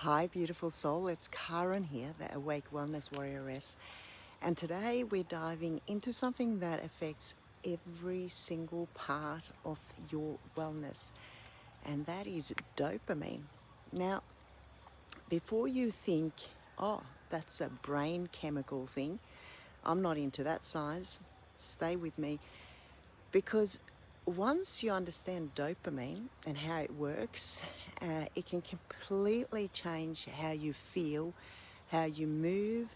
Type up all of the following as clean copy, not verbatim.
Hi beautiful soul, it's Karin here, the Awake Wellness Warrioress, and today we're diving into something that affects every single part of your wellness, and that is dopamine. Now, before you think, oh, that's a brain chemical thing, I'm not into that science, stay with me, because once you understand dopamine and how it works, it can completely change how you feel, how you move,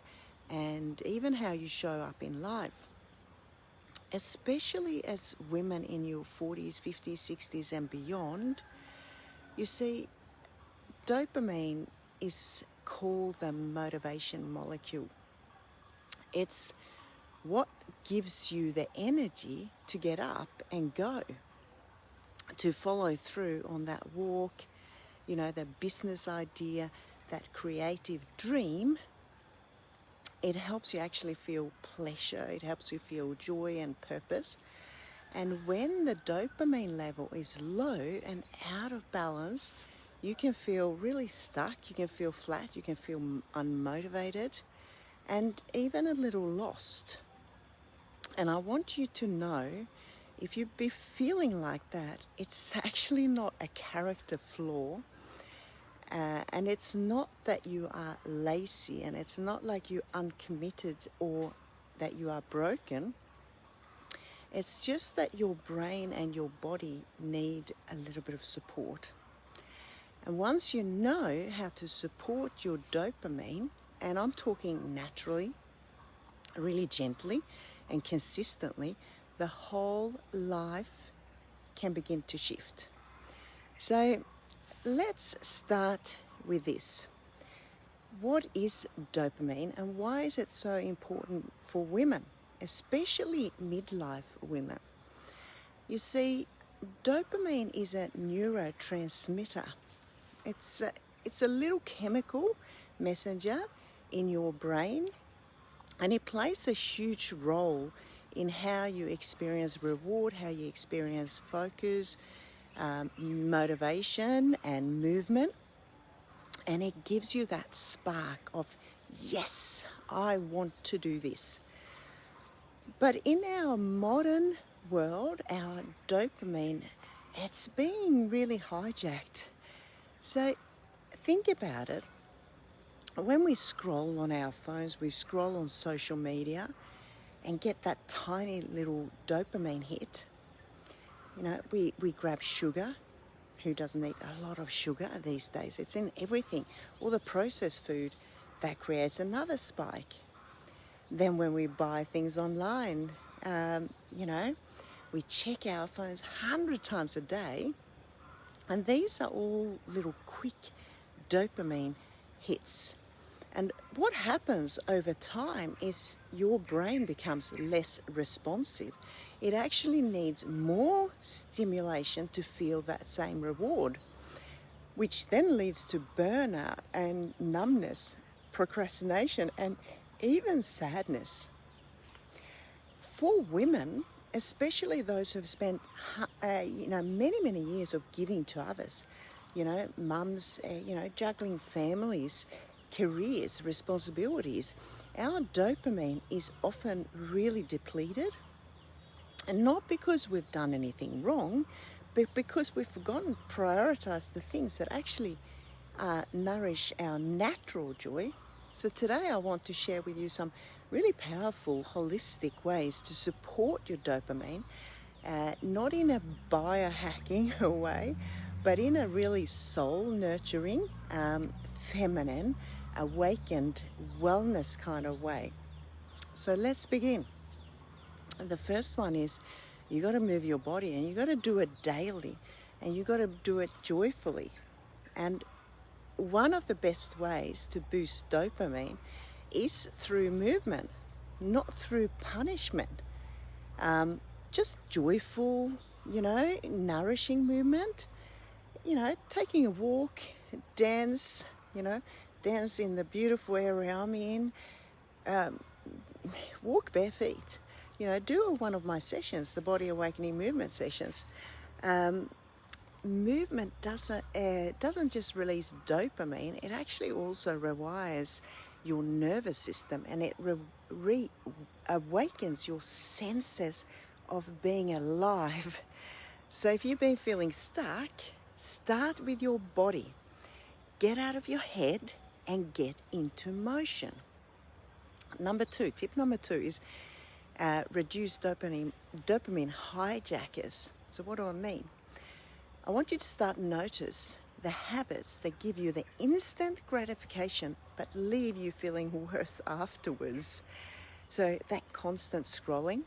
and even how you show up in life. Especially as women in your 40s, 50s, 60s and beyond, you see, dopamine is called the motivation molecule. It's what gives you the energy to get up and go, to follow through on that walk, the business idea, that creative dream. It helps you actually feel pleasure, it helps you feel joy and purpose. And when the dopamine level is low and out of balance, you can feel really stuck, you can feel flat, you can feel unmotivated, and even a little lost. And I want you to know, if you be feeling like that, it's actually not a character flaw, and it's not that you are lazy, and it's not like you're uncommitted or that you are broken. It's just that your brain and your body need a little bit of support. And once you know how to support your dopamine, and I'm talking naturally, really gently and consistently, the whole life can begin to shift. So let's start with this. What is dopamine and why is it so important for women, especially midlife women? You see, dopamine is a neurotransmitter. It's a little chemical messenger in your brain, and it plays a huge role in how you experience reward, how you experience focus, motivation and movement. And it gives you that spark of, yes, I want to do this. But in our modern world, our dopamine, it's being really hijacked. So think about it. When we scroll on our phones, we scroll on social media and get that tiny little dopamine hit. We grab sugar. Who doesn't eat a lot of sugar these days? It's in everything. All the processed food, that creates another spike. Then when we buy things online, we check our phones 100 times a day. And these are all little quick dopamine hits. And what happens over time is your brain becomes less responsive. It actually needs more stimulation to feel that same reward, which then leads to burnout and numbness, procrastination, and even sadness. For women, especially those who have spent many years of giving to others, mums, juggling families, careers, responsibilities, our dopamine is often really depleted. And not because we've done anything wrong, but because we've forgotten to prioritize the things that actually nourish our natural joy. So today I want to share with you some really powerful, holistic ways to support your dopamine, not in a biohacking way, but in a really soul-nurturing, feminine, awakened wellness kind of way. So let's begin. The first one is you got to move your body, and you got to do it daily, and you got to do it joyfully. And one of the best ways to boost dopamine is through movement, not through punishment. Just joyful, nourishing movement. Taking a walk, dance, dance in the beautiful area I'm in, walk bare feet. Do one of my sessions, the Body Awakening Movement sessions. movement doesn't just release dopamine, it actually also rewires your nervous system, and it awakens your senses of being alive. So if you've been feeling stuck, start with your body. Get out of your head and get into motion. Tip number two is reduce dopamine hijackers. So what do I mean? I want you to start notice the habits that give you the instant gratification but leave you feeling worse afterwards. So that constant scrolling,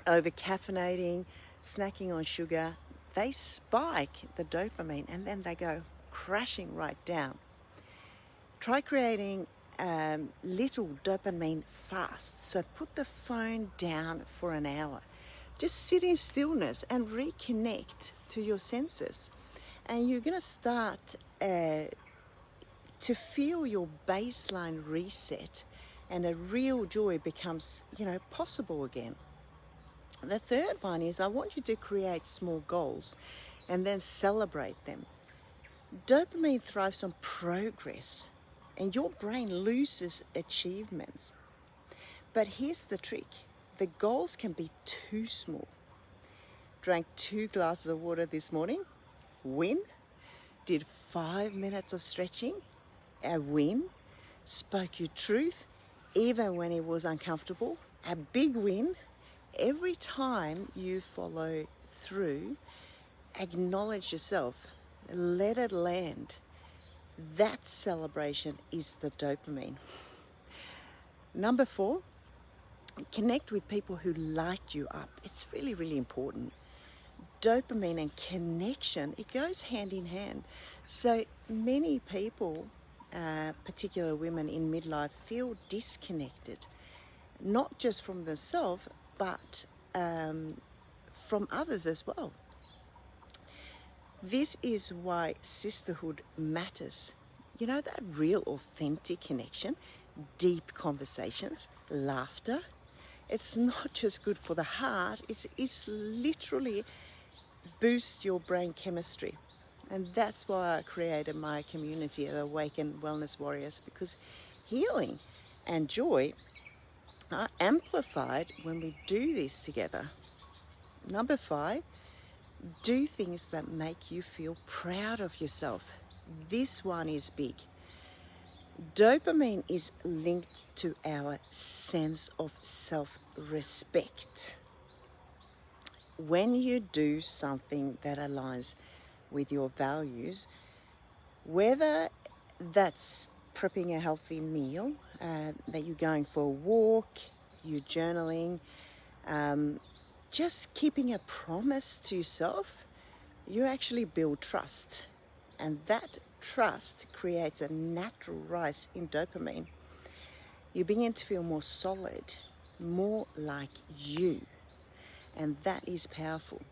over caffeinating, snacking on sugar, they spike the dopamine and then they go crashing right down. Try creating little dopamine fasts. So put the phone down for an hour. Just sit in stillness and reconnect to your senses. And you're going to start to feel your baseline reset, and a real joy becomes, possible again. The third one is I want you to create small goals and then celebrate them. Dopamine thrives on progress, and your brain loses achievements. But here's the trick. The goals can be too small. Drank 2 glasses of water this morning, win. Did 5 minutes of stretching, a win. Spoke your truth, even when it was uncomfortable, a big win. Every time you follow through, acknowledge yourself, let it land. That celebration is the dopamine. Number 4, connect with people who light you up. It's really, really important. Dopamine and connection, it goes hand in hand. So many people, particular women in midlife, feel disconnected, not just from themselves, but from others as well. This is why sisterhood matters. That real authentic connection, deep conversations, laughter. It's not just good for the heart, it's literally boost your brain chemistry. And that's why I created my community at Awake Wellness Warrioress, because healing and joy are amplified when we do this together. Number 5, do things that make you feel proud of yourself. This one is big. Dopamine is linked to our sense of self-respect. When you do something that aligns with your values, whether that's prepping a healthy meal, that you're going for a walk, you're journaling, just keeping a promise to yourself, you actually build trust. And that trust creates a natural rise in dopamine. You begin to feel more solid, more like you. And that is powerful.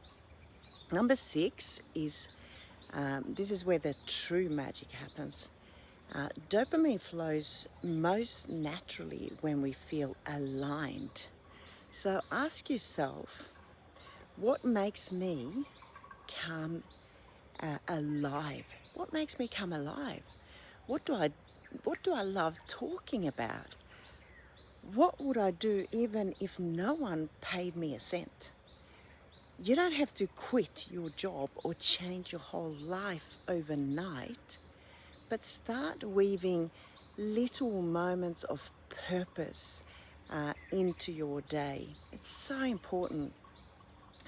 Number 6 is, this is where the true magic happens. Dopamine flows most naturally when we feel aligned. So ask yourself, what makes me come alive? What makes me come alive? What do I love talking about? What would I do even if no one paid me a cent? You don't have to quit your job or change your whole life overnight, but start weaving little moments of purpose into your day. It's so important.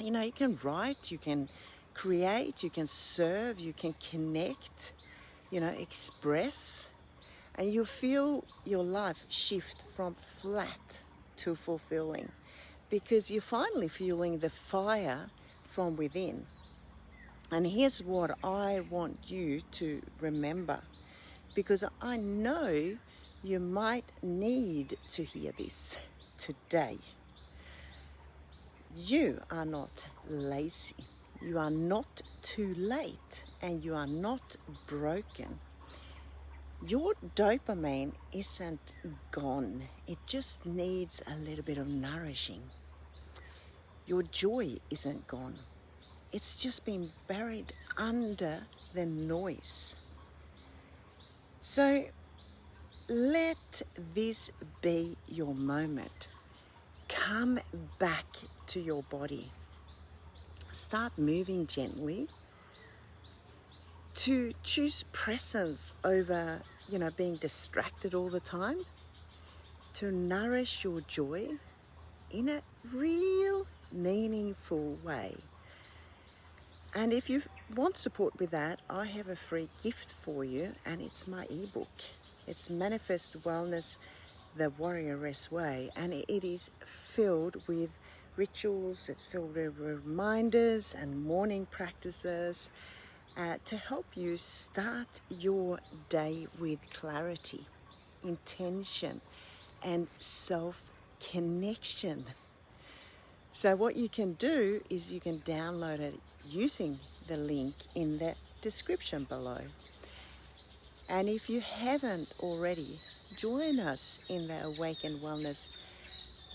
You can write, you can create, you can serve, you can connect, express, and you feel your life shift from flat to fulfilling, because you're finally feeling the fire from within. And here's what I want you to remember, because I know you might need to hear this today. You are not lazy. You are not too late, and you are not broken. Your dopamine isn't gone. It just needs a little bit of nourishing. Your joy isn't gone. it's just been buried under the noise. So let this be your moment. Come back to your body. Start moving gently to choose presence over, being distracted all the time, to nourish your joy in a real, meaningful way. And if you want support with that, I have a free gift for you, and it's my ebook. It's Manifest Wellness, the Warrioress Way, and it is filled with rituals, it's filled with reminders and morning practices to help you start your day with clarity, intention, and self-connection. So what you can do is you can download it using the link in the description below. And if you haven't already, join us in the Awake Wellness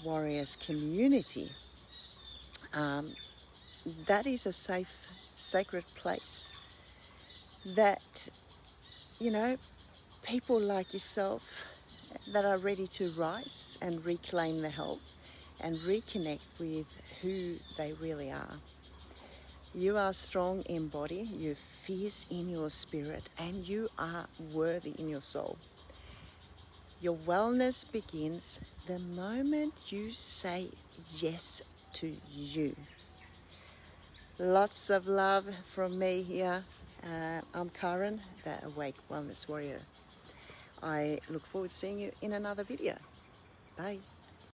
Warrioress community. That is a safe, sacred place that, people like yourself that are ready to rise and reclaim their health and reconnect with who they really are. You are strong in body, you're fierce in your spirit, and you are worthy in your soul. Your wellness begins the moment you say yes to you. Lots of love from me here. I'm Karin, the Awake Wellness Warrior. I look forward to seeing you in another video. Bye.